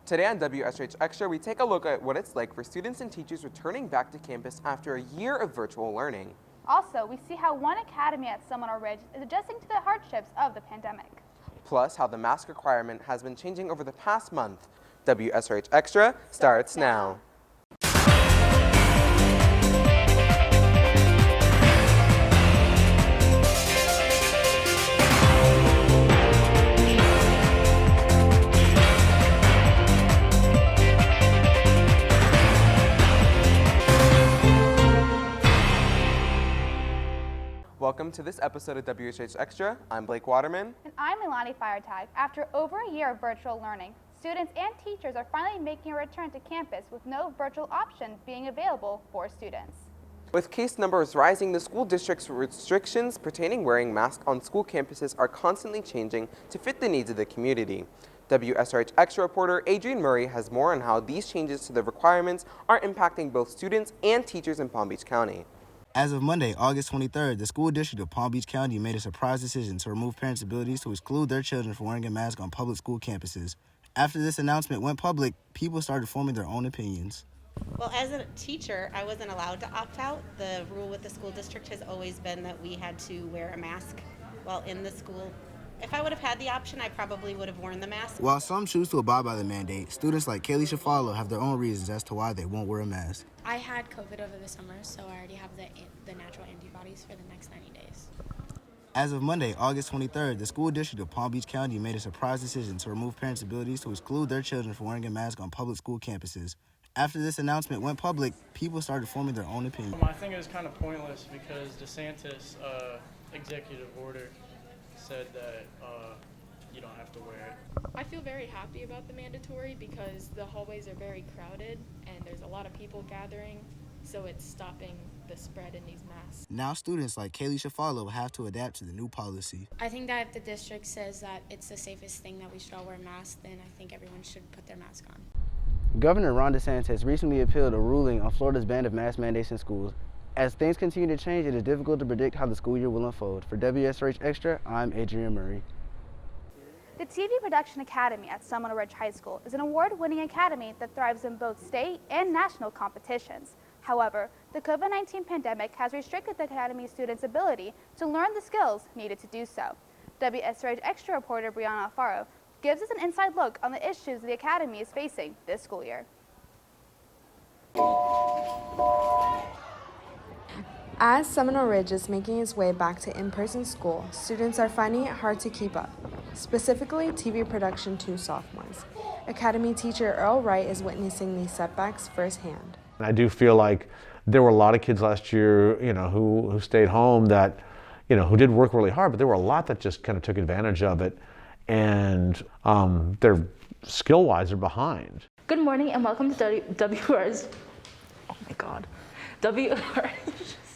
Today on WSRH Extra, we take a look at what it's like for students and teachers returning back to campus after a year of virtual learning. Also, we see how one academy at Seminole Ridge is adjusting to the hardships of the pandemic. Plus, how the mask requirement has been changing over the past month. WSRH Extra starts now. Welcome to this episode of WSRH Extra. I'm Blake Waterman. And I'm Milani Firetag. After over a year of virtual learning, students and teachers are finally making a return to campus with no virtual option being available for students. With case numbers rising, the school district's restrictions pertaining wearing masks on school campuses are constantly changing to fit the needs of the community. WSRH Extra reporter Adrian Murray has more on how these changes to the requirements are impacting both students and teachers in Palm Beach County. As of Monday, August 23rd, the school district of Palm Beach County made a surprise decision to remove parents' abilities to exclude their children from wearing a mask on public school campuses. After this announcement went public, people started forming their own opinions. Well, as a teacher, I wasn't allowed to opt out. The rule with the school district has always been that we had to wear a mask while in the school. If I would have had the option, I probably would have worn the mask. While some choose to abide by the mandate, students like Kaylee Shafalo have their own reasons as to why they won't wear a mask. I had COVID over the summer, so I already have the natural antibodies for the next 90 days. As of Monday, August 23rd, the school district of Palm Beach County made a surprise decision to remove parents' abilities to exclude their children from wearing a mask on public school campuses. After this announcement went public, people started forming their own opinions. I think it was kind of pointless because DeSantis' executive order said that you don't have to wear it. I feel very happy about the mandatory because the hallways are very crowded and there's a lot of people gathering, so it's stopping the spread in these masks. Now students like Kaylee Shafalo have to adapt to the new policy. I think that if the district says that it's the safest thing that we should all wear masks, then I think everyone should put their mask on. Governor Ron DeSantis recently appealed a ruling on Florida's ban of mask mandates in schools. As things continue to change, it is difficult to predict how the school year will unfold. For WSRH Extra, I'm Adrian Murray. The TV Production Academy at Seminole Ridge High School is an award-winning academy that thrives in both state and national competitions. However, the COVID-19 pandemic has restricted the academy students' ability to learn the skills needed to do so. WSRH Extra reporter Brianna Alfaro gives us an inside look on the issues the academy is facing this school year. As Seminole Ridge is making its way back to in-person school, students are finding it hard to keep up, specifically TV Production 2 sophomores. Academy teacher Earl Wright is witnessing these setbacks firsthand. I do feel like there were a lot of kids last year, who stayed home that, who did work really hard, but there were a lot that just kind of took advantage of it, and they're skill-wise are behind. Good morning and welcome to WR's. Oh my God. WRH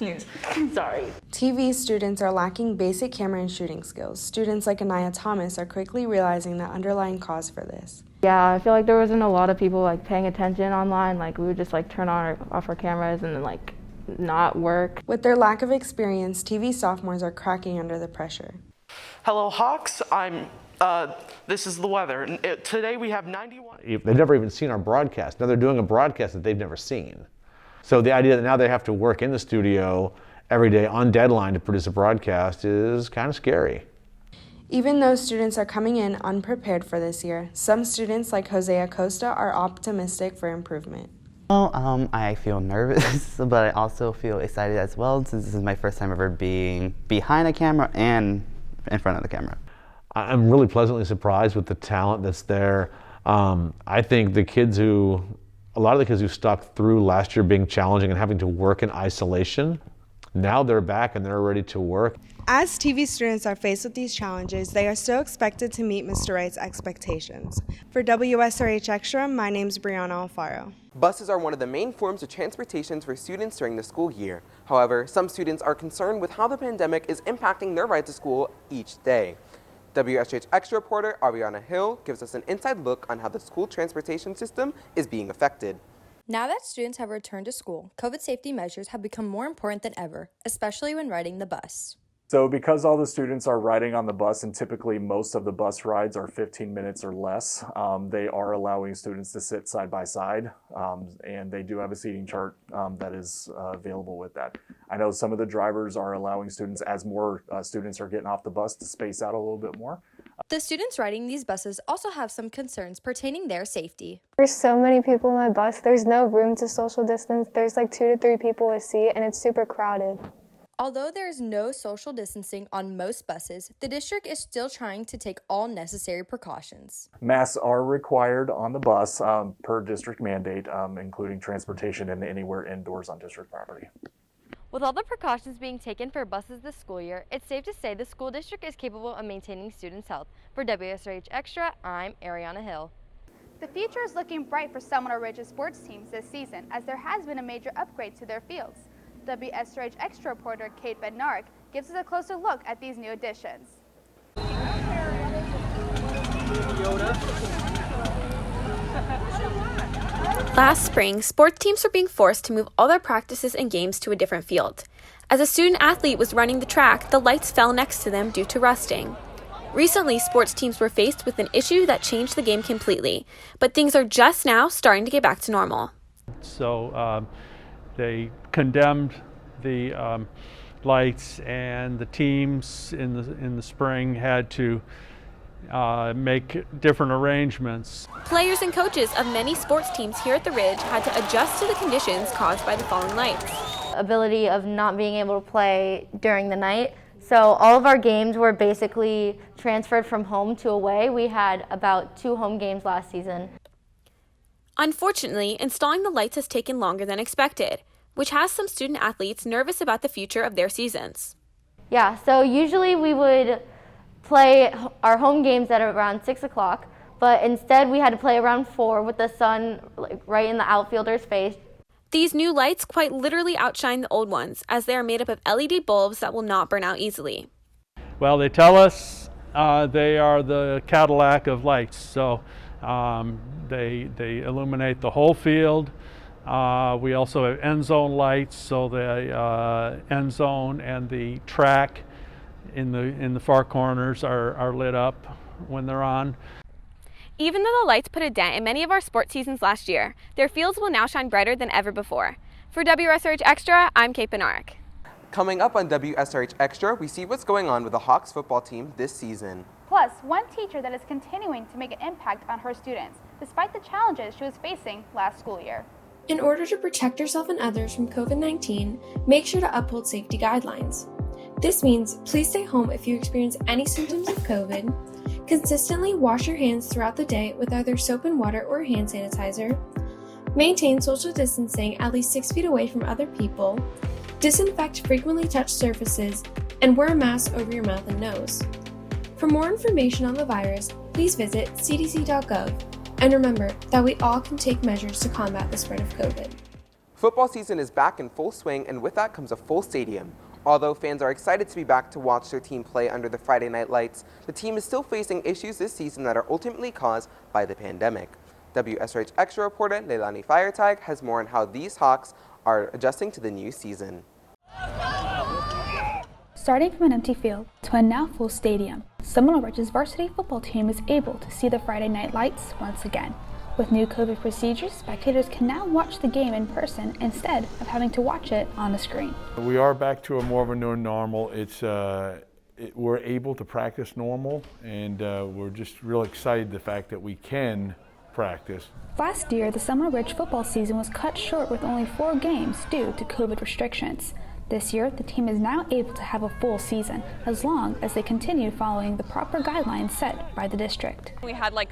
News. Sorry. TV students are lacking basic camera and shooting skills. Students like Anaya Thomas are quickly realizing the underlying cause for this. Yeah, I feel like there wasn't a lot of people paying attention online. We would just turn on off our cameras and then not work. With their lack of experience, TV sophomores are cracking under the pressure. Hello, Hawks. This is the weather. Today we have 91. They've never even seen our broadcast. Now they're doing a broadcast that they've never seen. So the idea that now they have to work in the studio every day on deadline to produce a broadcast is kind of scary. Even though students are coming in unprepared for this year, some students like Jose Acosta are optimistic for improvement. Well, I feel nervous, but I also feel excited as well since this is my first time ever being behind a camera and in front of the camera. I'm really pleasantly surprised with the talent that's there. I think a lot of the kids who stuck through last year being challenging and having to work in isolation, now they're back and they're ready to work. As TV students are faced with these challenges, they are still expected to meet Mr. Wright's expectations. For WSRH Extra, my name's Brianna Alfaro. Buses are one of the main forms of transportation for students during the school year. However, some students are concerned with how the pandemic is impacting their ride to school each day. WSRH Extra reporter Ariana Hill gives us an inside look on how the school transportation system is being affected. Now that students have returned to school, COVID safety measures have become more important than ever, especially when riding the bus. So because all the students are riding on the bus, and typically most of the bus rides are 15 minutes or less, they are allowing students to sit side by side, and they do have a seating chart that is available with that. I know some of the drivers are allowing students, as more students are getting off the bus, to space out a little bit more. The students riding these buses also have some concerns pertaining their safety. There's so many people on my bus, there's no room to social distance. There's like 2 to 3 people a seat, and it's super crowded. Although there is no social distancing on most buses, the district is still trying to take all necessary precautions. Masks are required on the bus per district mandate, including transportation and anywhere indoors on district property. With all the precautions being taken for buses this school year, it's safe to say the school district is capable of maintaining students' health. For WSRH Extra, I'm Ariana Hill. The future is looking bright for Seminole Ridge's sports teams this season, as there has been a major upgrade to their fields. WSRH Extra reporter Kate Bednarik gives us a closer look at these new additions. Last spring, sports teams were being forced to move all their practices and games to a different field. As a student athlete was running the track, the lights fell next to them due to rusting. Recently, sports teams were faced with an issue that changed the game completely, but things are just now starting to get back to normal. So they condemned the lights, and the teams in the spring had to make different arrangements. Players and coaches of many sports teams here at the Ridge had to adjust to the conditions caused by the falling lights. Ability of not being able to play during the night. So all of our games were basically transferred from home to away. We had about 2 home games last season. Unfortunately, installing the lights has taken longer than expected, which has some student athletes nervous about the future of their seasons. Yeah, so usually we would play our home games at around 6 o'clock, but instead we had to play around 4 with the sun right in the outfielder's face. These new lights quite literally outshine the old ones, as they are made up of LED bulbs that will not burn out easily. Well, they tell us they are the Cadillac of lights, so they illuminate the whole field. We also have end zone lights, so the end zone and the track in the far corners are lit up when they're on. Even though the lights put a dent in many of our sports seasons last year, their fields will now shine brighter than ever before. For WSRH Extra, I'm Kate Bednarik. Coming up on WSRH Extra, we see what's going on with the Hawks football team this season. Plus, one teacher that is continuing to make an impact on her students, despite the challenges she was facing last school year. In order to protect yourself and others from COVID-19, make sure to uphold safety guidelines. This means please stay home if you experience any symptoms of COVID. Consistently wash your hands throughout the day with either soap and water or hand sanitizer. Maintain social distancing at least 6 feet away from other people. Disinfect frequently touched surfaces, and wear a mask over your mouth and nose. For more information on the virus, please visit cdc.gov. And remember that we all can take measures to combat the spread of COVID. Football season is back in full swing, and with that comes a full stadium. Although fans are excited to be back to watch their team play under the Friday night lights, the team is still facing issues this season that are ultimately caused by the pandemic. WSRH Extra reporter Leilani Feiertag has more on how these Hawks are adjusting to the new season. Starting from an empty field to a now full stadium, Seminole Ridge's varsity football team is able to see the Friday night lights once again. With new COVID procedures, spectators can now watch the game in person instead of having to watch it on a screen. We are back to a more of a new normal. We're able to practice normal, and we're just real excited the fact that we can practice. Last year, the Seminole Ridge football season was cut short with only 4 games due to COVID restrictions. This year, the team is now able to have a full season, as long as they continue following the proper guidelines set by the district. We had like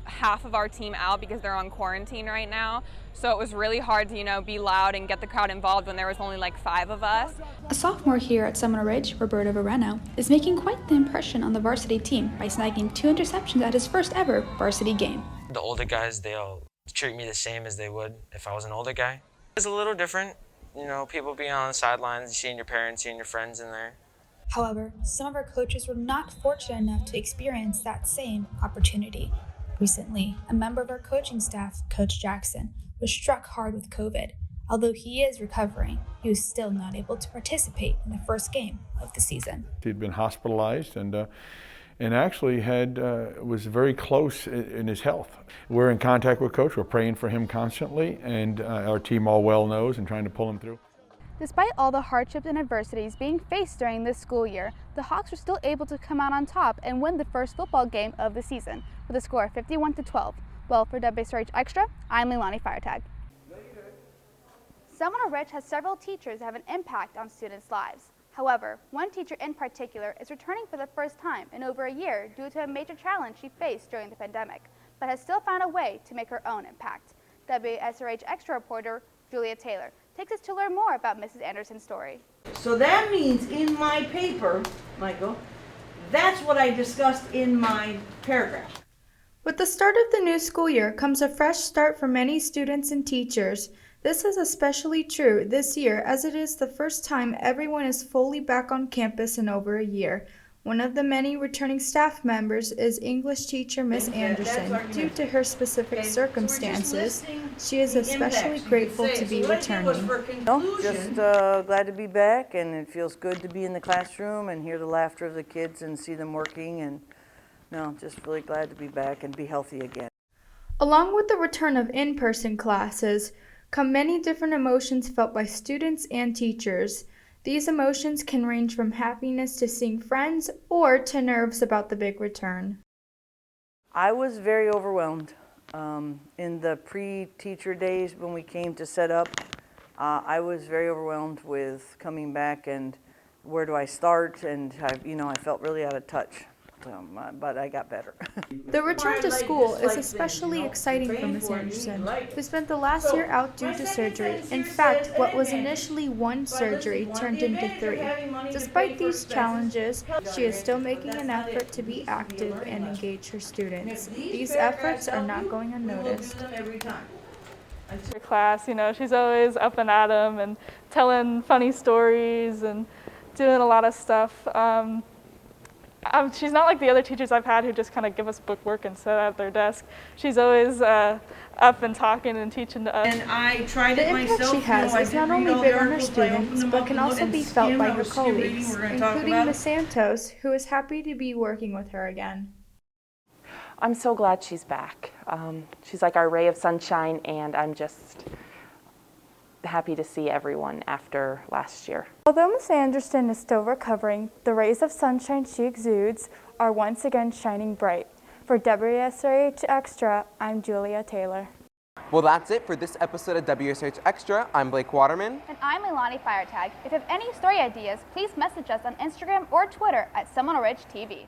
half of our team out because they're on quarantine right now, so it was really hard to, be loud and get the crowd involved when there was only like 5 of us. A sophomore here at Seminole Ridge, Roberto Vereno, is making quite the impression on the varsity team by snagging 2 interceptions at his first ever varsity game. The older guys, they'll treat me the same as they would if I was an older guy. It's a little different, people being on the sidelines, seeing your parents, seeing your friends in there. However, some of our coaches were not fortunate enough to experience that same opportunity. Recently, a member of our coaching staff, Coach Jackson, was struck hard with COVID. Although he is recovering, he was still not able to participate in the first game of the season. He'd been hospitalized and actually was very close in his health. We're in contact with Coach. We're praying for him constantly, and our team all well knows and trying to pull him through. Despite all the hardships and adversities being faced during this school year, the Hawks were still able to come out on top and win the first football game of the season with a score of 51-12. Well, for WSRH Extra, I'm Leilani Firetag. Seminole Ridge has several teachers that have an impact on students' lives. However, one teacher in particular is returning for the first time in over a year due to a major challenge she faced during the pandemic, but has still found a way to make her own impact. WSRH Extra reporter Julia Taylor takes us to learn more about Mrs. Anderson's story. So that means in my paper, Michael, that's what I discussed in my paragraph. With the start of the new school year comes a fresh start for many students and teachers. This is especially true this year as it is the first time everyone is fully back on campus in over a year. One of the many returning staff members is English teacher Miss Anderson. Due to her specific circumstances, she is especially grateful to be returning. Just glad to be back, and it feels good to be in the classroom and hear the laughter of the kids and see them working, and just really glad to be back and be healthy again. Along with the return of in-person classes, come many different emotions felt by students and teachers. These emotions can range from happiness to seeing friends or to nerves about the big return. I was very overwhelmed. In the pre-teacher days when we came to set up, I was very overwhelmed with coming back and where do I start, and I felt really out of touch. But I got better. The return to school is especially exciting for Miss Anderson, who spent the last year out due to surgery. In fact, what was initially one surgery turned into 3. Despite these challenges, she is still making an effort to be active and engage her students. These efforts are not going unnoticed. Her class, she's always up and at 'em and telling funny stories and doing a lot of stuff. She's not like the other teachers I've had who just kind of give us book work and sit at their desk. She's always up and talking and teaching to us. And I tried it myself. The impact she has is not only big on her students, but can also be felt by her colleagues, including Miss Santos, who is happy to be working with her again. I'm so glad she's back. She's like our ray of sunshine, and I'm just happy to see everyone after last year. Although Miss Anderson is still recovering, the rays of sunshine she exudes are once again shining bright. For WSRH Extra, I'm Julia Taylor. Well, that's it for this episode of WSRH Extra. I'm Blake Waterman. And I'm Leilani Firetag. If you have any story ideas, please message us on Instagram or Twitter at Seminole Ridge TV.